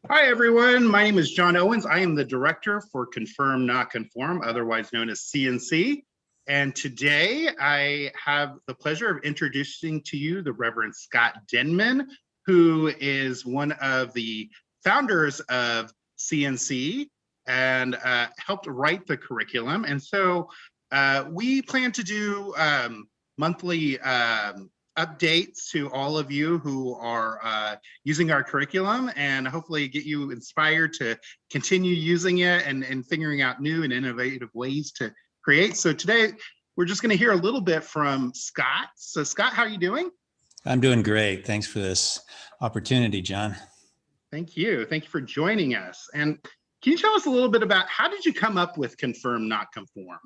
Hi, everyone. My name is John Owens. I am the director for Confirm, Not Conform, otherwise known as CNC. And today I have the pleasure of introducing to you the Reverend Scott Denman, who is one of the founders of CNC and helped write the curriculum. And so we plan to do monthly updates to all of you who are using our curriculum and hopefully get you inspired to continue using it and figuring out new and innovative ways to create. So today we're just going to hear a little bit from Scott. So Scott, how are you doing? I'm doing great. Thanks for this opportunity, John. Thank you. Thank you for joining us. And can you tell us a little bit about how did you come up with Confirm, Not Conform?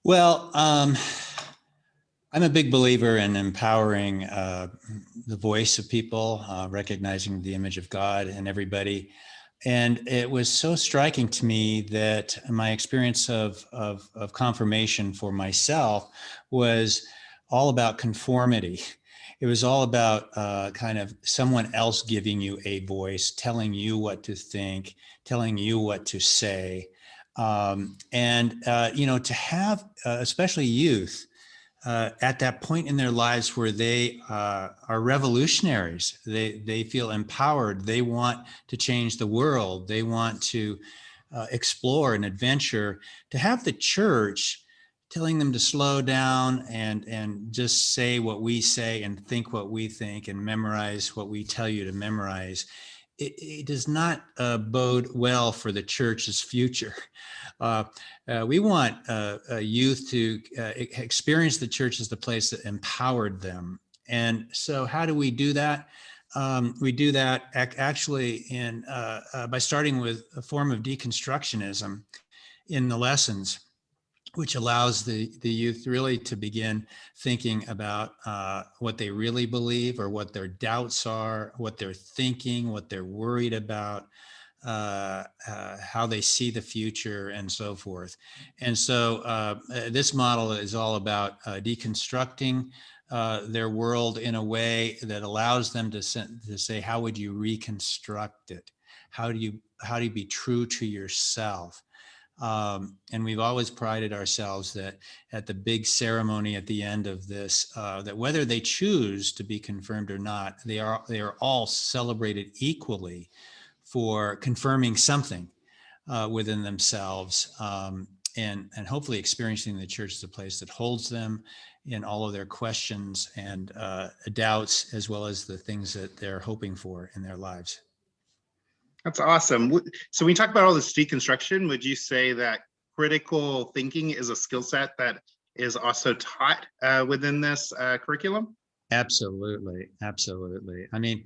Well, I'm a big believer in empowering the voice of people, recognizing the image of God in everybody. And it was so striking to me that my experience of confirmation for myself was all about conformity. It was all about kind of someone else giving you a voice, telling you what to think, telling you what to say. To have, especially youth, at that point in their lives where they are revolutionaries, they feel empowered, they want to change the world, they want to explore and adventure, to have the church telling them to slow down and just say what we say and think what we think and memorize what we tell you to memorize. It does not bode well for the church's future. We want youth to experience the church as the place that empowered them. And so how do we do that? We do that actually by starting with a form of deconstructionism in the lessons, which allows the youth really to begin thinking about what they really believe or what their doubts are, what they're thinking, what they're worried about, how they see the future, and so forth. And so this model is all about deconstructing their world in a way that allows them to say, how would you reconstruct it? How do you be true to yourself? And we've always prided ourselves that at the big ceremony at the end of this, that whether they choose to be confirmed or not, they are all celebrated equally for confirming something within themselves, and hopefully experiencing the church as a place that holds them in all of their questions and doubts, as well as the things that they're hoping for in their lives. That's awesome. So when you talk about all this deconstruction, would you say that critical thinking is a skill set that is also taught within this curriculum? Absolutely. Absolutely. I mean,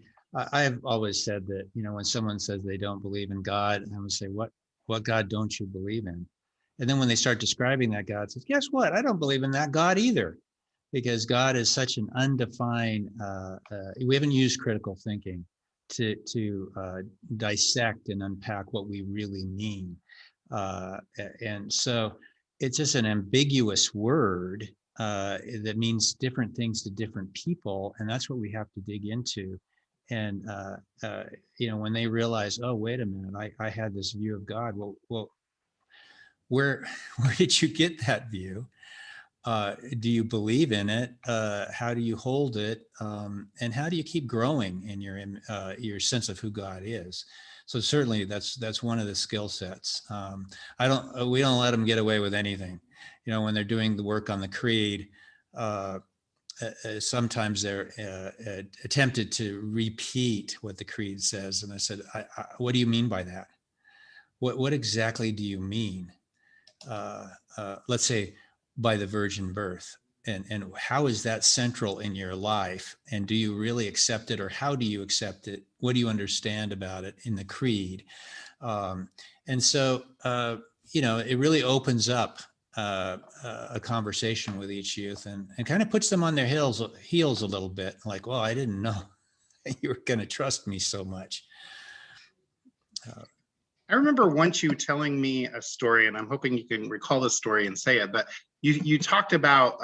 I've always said that, when someone says they don't believe in God, I would say, what God don't you believe in? And then when they start describing that God, says, guess what? I don't believe in that God either, because God is such an undefined, we haven't used critical thinking to dissect and unpack what we really mean. And so it's just an ambiguous word that means different things to different people. And that's what we have to dig into. And, when they realize, oh, wait a minute, I had this view of God. Well, where did you get that view? Do you believe in it? How do you hold it? And how do you keep growing in your sense of who God is? So certainly that's one of the skill sets. We don't let them get away with anything. When they're doing the work on the creed, sometimes they're attempted to repeat what the creed says. And I said, what do you mean by that? What exactly do you mean? Let's say by the virgin birth, and how is that central in your life? And do you really accept it, or how do you accept it? What do you understand about it in the creed? And so, it really opens up a conversation with each youth and kind of puts them on their heels a little bit, like, well, I didn't know you were going to trust me so much. I remember once you telling me a story, and I'm hoping you can recall the story and say it, but you talked about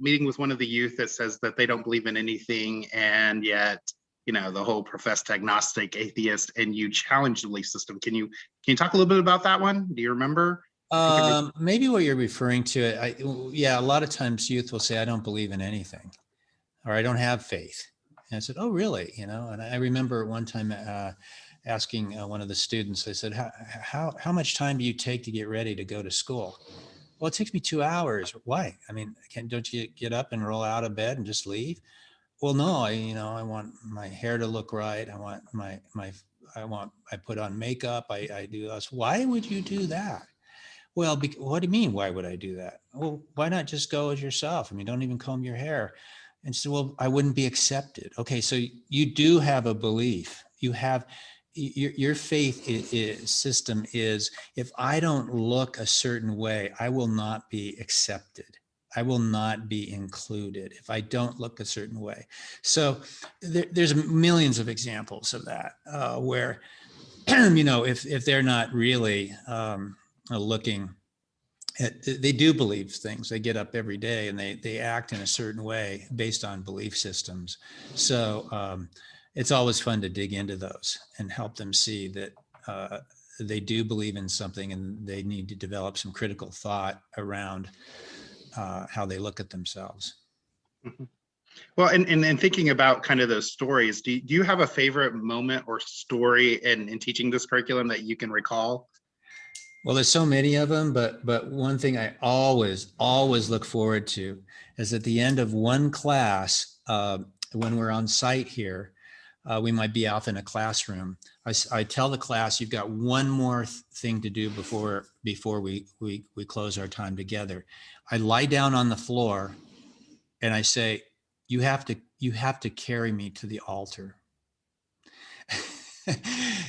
meeting with one of the youth that says that they don't believe in anything, and yet the whole professed agnostic, atheist, and you challenge the belief system. Can you talk a little bit about that one? Do you remember? I think it was. Maybe what you're referring to, yeah, a lot of times youth will say, I don't believe in anything, or I don't have faith. And I said, oh, really? And I remember one time asking one of the students, I said, how much time do you take to get ready to go to school? Well, it takes me 2 hours. Why? I mean, don't you get up and roll out of bed and just leave? Well, no, I want my hair to look right. I want I put on makeup. I do this. Why would you do that? Well, what do you mean? Why would I do that? Well, why not just go as yourself? I mean, don't even comb your hair. And so, well, I wouldn't be accepted. Okay, so you do have a belief. You have your faith system is, if I don't look a certain way, I will not be accepted. I will not be included if I don't look a certain way. So there's millions of examples of that where, if they're not really looking at, they do believe things. They get up every day and they act in a certain way based on belief systems. So it's always fun to dig into those and help them see that they do believe in something, and they need to develop some critical thought around how they look at themselves. Mhm. Well, and thinking about kind of those stories, do you have a favorite moment or story in teaching this curriculum that you can recall? Well, there's so many of them, but one thing I always look forward to is at the end of one class, when we're on site here, we might be out in a classroom. I tell the class, you've got one more thing to do before we close our time together. I lie down on the floor and I say, you have to carry me to the altar.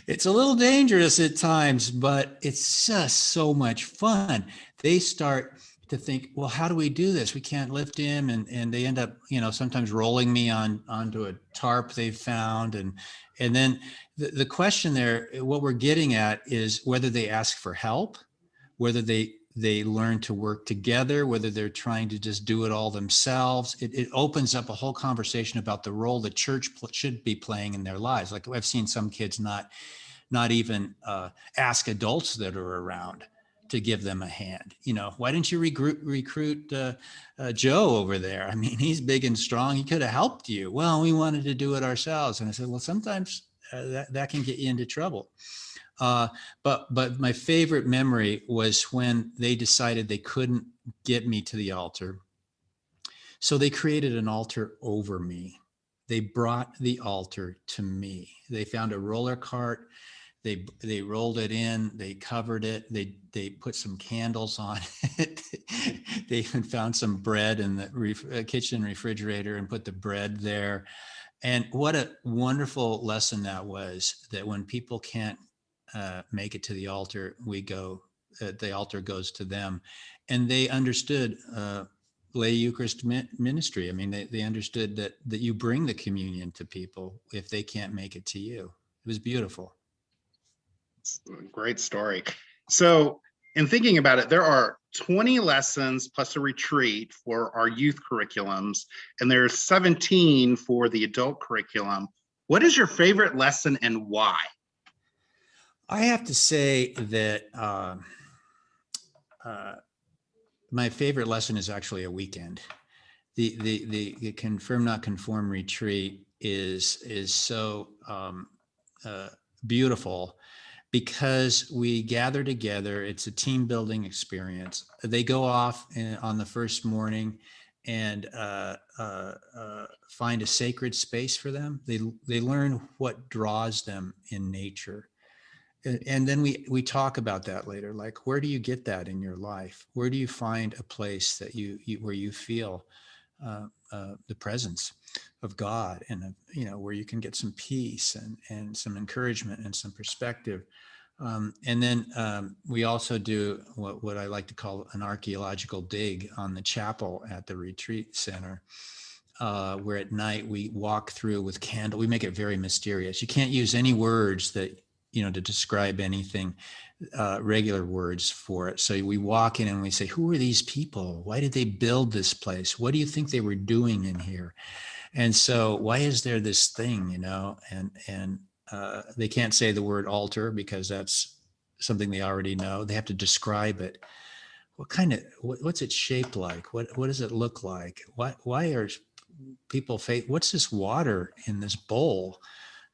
It's a little dangerous at times, but it's just so much fun. They start to think, well, how do we do this? We can't lift him. And they end up, sometimes rolling me onto a tarp they've found. And then the question there, what we're getting at is whether they ask for help, whether they learn to work together, whether they're trying to just do it all themselves. It opens up a whole conversation about the role the church should be playing in their lives. Like I've seen some kids not even ask adults that are around to give them a hand. Why didn't you recruit Joe over there? I mean, he's big and strong. He could have helped you. Well, we wanted to do it ourselves. And I said, well, sometimes that can get you into trouble. But my favorite memory was when they decided they couldn't get me to the altar. So they created an altar over me. They brought the altar to me. They found a roller cart. They rolled it in. They covered it. They put some candles on it. They even found some bread in the kitchen refrigerator and put the bread there. And what a wonderful lesson that was, that when people can't make it to the altar, the altar goes to them. And they understood lay Eucharist ministry. I mean, they understood that you bring the communion to people if they can't make it to you. It was beautiful. Great story. So in thinking about it, there are 20 lessons plus a retreat for our youth curriculums, and there's 17 for the adult curriculum. What is your favorite lesson and why? I have to say that my favorite lesson is actually a weekend. The Confirm Not Conform retreat is so beautiful because we gather together. It's a team building experience. They go off on the first morning and find a sacred space for them. They learn what draws them in nature. And then we talk about that later. Like, where do you get that in your life? Where do you find a place that where you feel the presence of God, and where you can get some peace and some encouragement and some perspective. And then we also do what I like to call an archaeological dig on the chapel at the retreat center, where at night we walk through with candle. We make it very mysterious. You can't use any words that to describe anything, regular words for it. So we walk in and we say, who are these people? Why did they build this place? What do you think they were doing in here? And so why is there this thing, and they can't say the word altar because that's something they already know. They have to describe it. What's it shaped like? What does it look like? Why are people what's this water in this bowl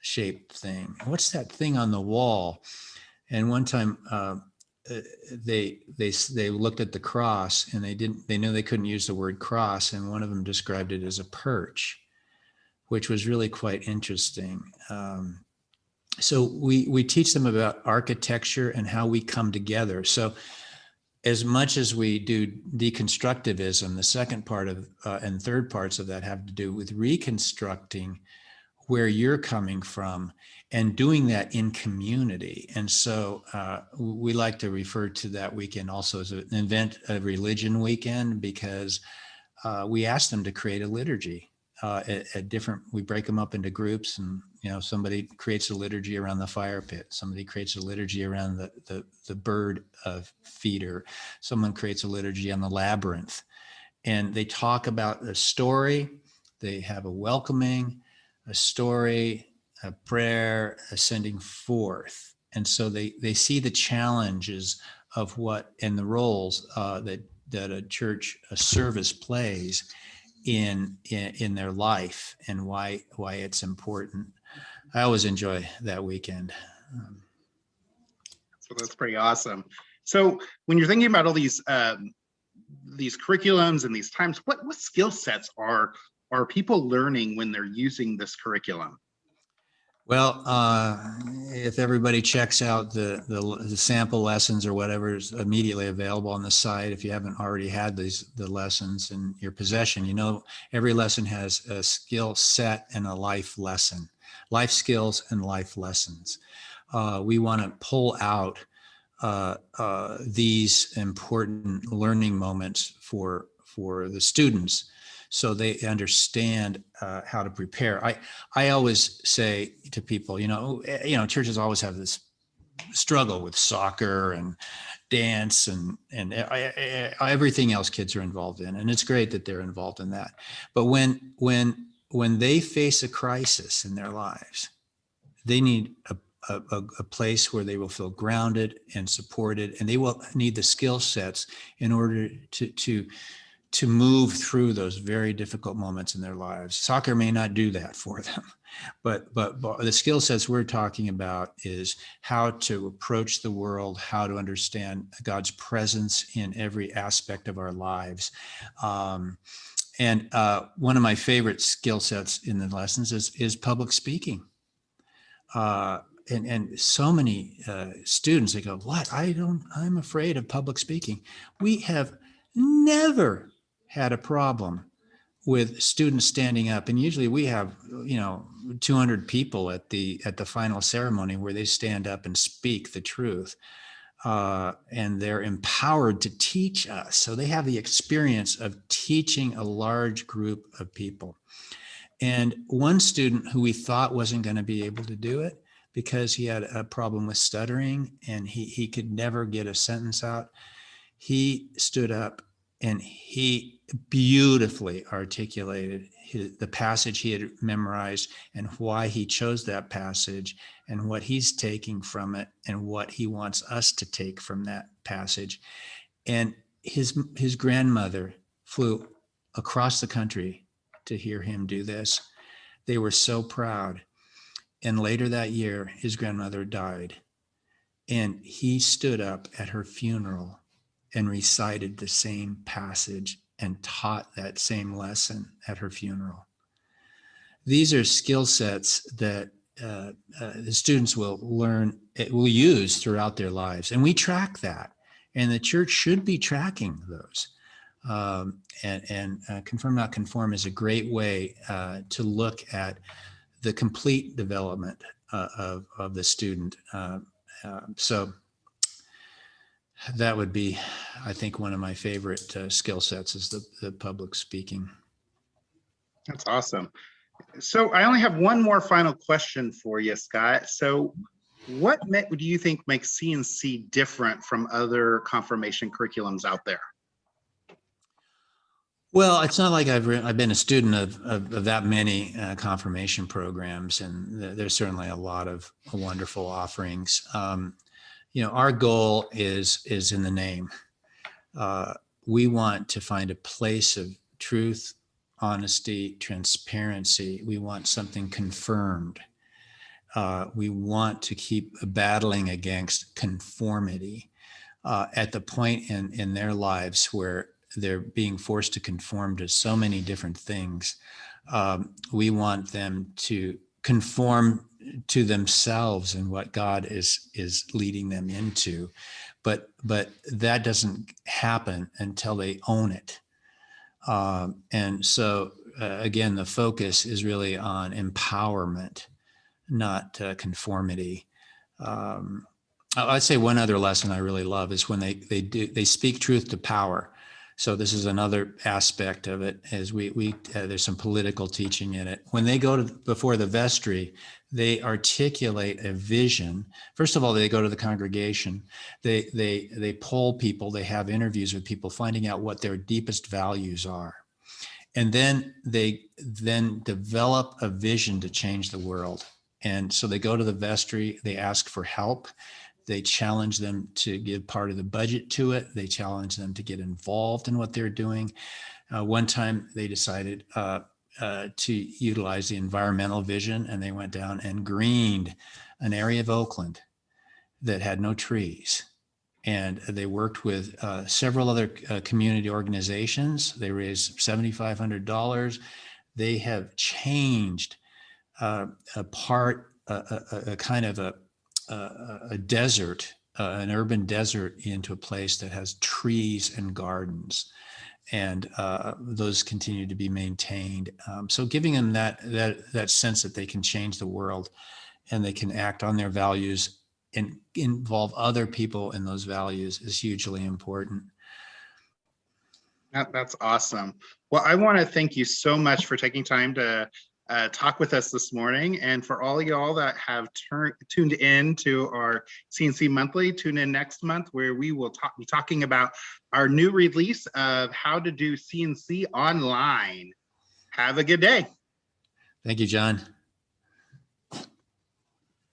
shaped thing? What's that thing on the wall? And one time they looked at the cross, and they knew they couldn't use the word cross, and one of them described it as a perch, which was really quite interesting. So we teach them about architecture and how we come together. So as much as we do deconstructivism, the second part of and third parts of that have to do with reconstructing where you're coming from and doing that in community. And so we like to refer to that weekend also as an invent a religion weekend, because we ask them to create a liturgy at different, we break them up into groups, and somebody creates a liturgy around the fire pit, somebody creates a liturgy around the bird feeder, someone creates a liturgy on the labyrinth, and they talk about the story. They have a welcoming, a story, a prayer, a sending forth. And so they see the challenges of what and the roles that a church, a service plays in their life, and why it's important. I always enjoy that weekend. So that's pretty awesome. So when you're thinking about all these curriculums and these times, what skill sets are people learning when they're using this curriculum? Well, if everybody checks out the sample lessons or whatever is immediately available on the site, if you haven't already had the lessons in your possession, every lesson has a skill set and a life lesson, life skills and life lessons. We want to pull out these important learning moments for the students, so they understand how to prepare. I always say to people, churches always have this struggle with soccer and dance and everything else kids are involved in, and it's great that they're involved in that. But when they face a crisis in their lives, they need a place where they will feel grounded and supported, and they will need the skill sets in order to move through those very difficult moments in their lives. Soccer may not do that for them, but the skill sets we're talking about is how to approach the world, how to understand God's presence in every aspect of our lives. And one of my favorite skill sets in the lessons is public speaking. And so many students, they go, I'm afraid of public speaking. We have never had a problem with students standing up. And usually we have, 200 people at the final ceremony where they stand up and speak the truth. And they're empowered to teach us. So they have the experience of teaching a large group of people. And one student who we thought wasn't going to be able to do it because he had a problem with stuttering and he could never get a sentence out, he stood up and he beautifully articulated the passage he had memorized and why he chose that passage and what he's taking from it and what he wants us to take from that passage. And his grandmother flew across the country to hear him do this. They were so proud. And later that year, his grandmother died. And he stood up at her funeral and recited the same passage and taught that same lesson at her funeral. These are skill sets that the students will learn, will use throughout their lives. And we track that. And the church should be tracking those. And Conform Not Conform is a great way to look at the complete development of the student. So that would be, I think, one of my favorite skill sets is the public speaking. That's awesome. So I only have one more final question for you, Scott. So what do you think makes C&C different from other confirmation curriculums out there? Well, it's not like I've been a student of that many confirmation programs, and there's certainly a lot of wonderful offerings. Our goal is in the name. Uh, we want to find a place of truth, honesty, transparency. We want something confirmed. We want to keep battling against conformity at the point in their lives where they're being forced to conform to so many different things. We want them to conform to themselves and what God is leading them into, but that doesn't happen until they own it. And so again, the focus is really on empowerment, not conformity. I'd say one other lesson I really love is when they speak truth to power. So this is another aspect of it, as we there's some political teaching in it. When they go to before the vestry, they articulate a vision. First of all, they go to the congregation. They poll people. They have interviews with people, finding out what their deepest values are, and then they develop a vision to change the world. And so they go to the vestry. They ask for help. They challenge them to give part of the budget to it. They challenge them to get involved in what they're doing. One time they decided to utilize the environmental vision, and they went down and greened an area of Oakland that had no trees. And they worked with several other community organizations. They raised $7,500. They have changed a kind of a desert, an urban desert, into a place that has trees and gardens, and those continue to be maintained. So giving them that sense that they can change the world and they can act on their values and involve other people in those values is hugely important. That's awesome. Well, I want to thank you so much for taking time to talk with us this morning. And for all of y'all that have tuned in to our CNC Monthly, tune in next month where we will be talking about our new release of how to do CNC online. Have a good day. Thank you, John.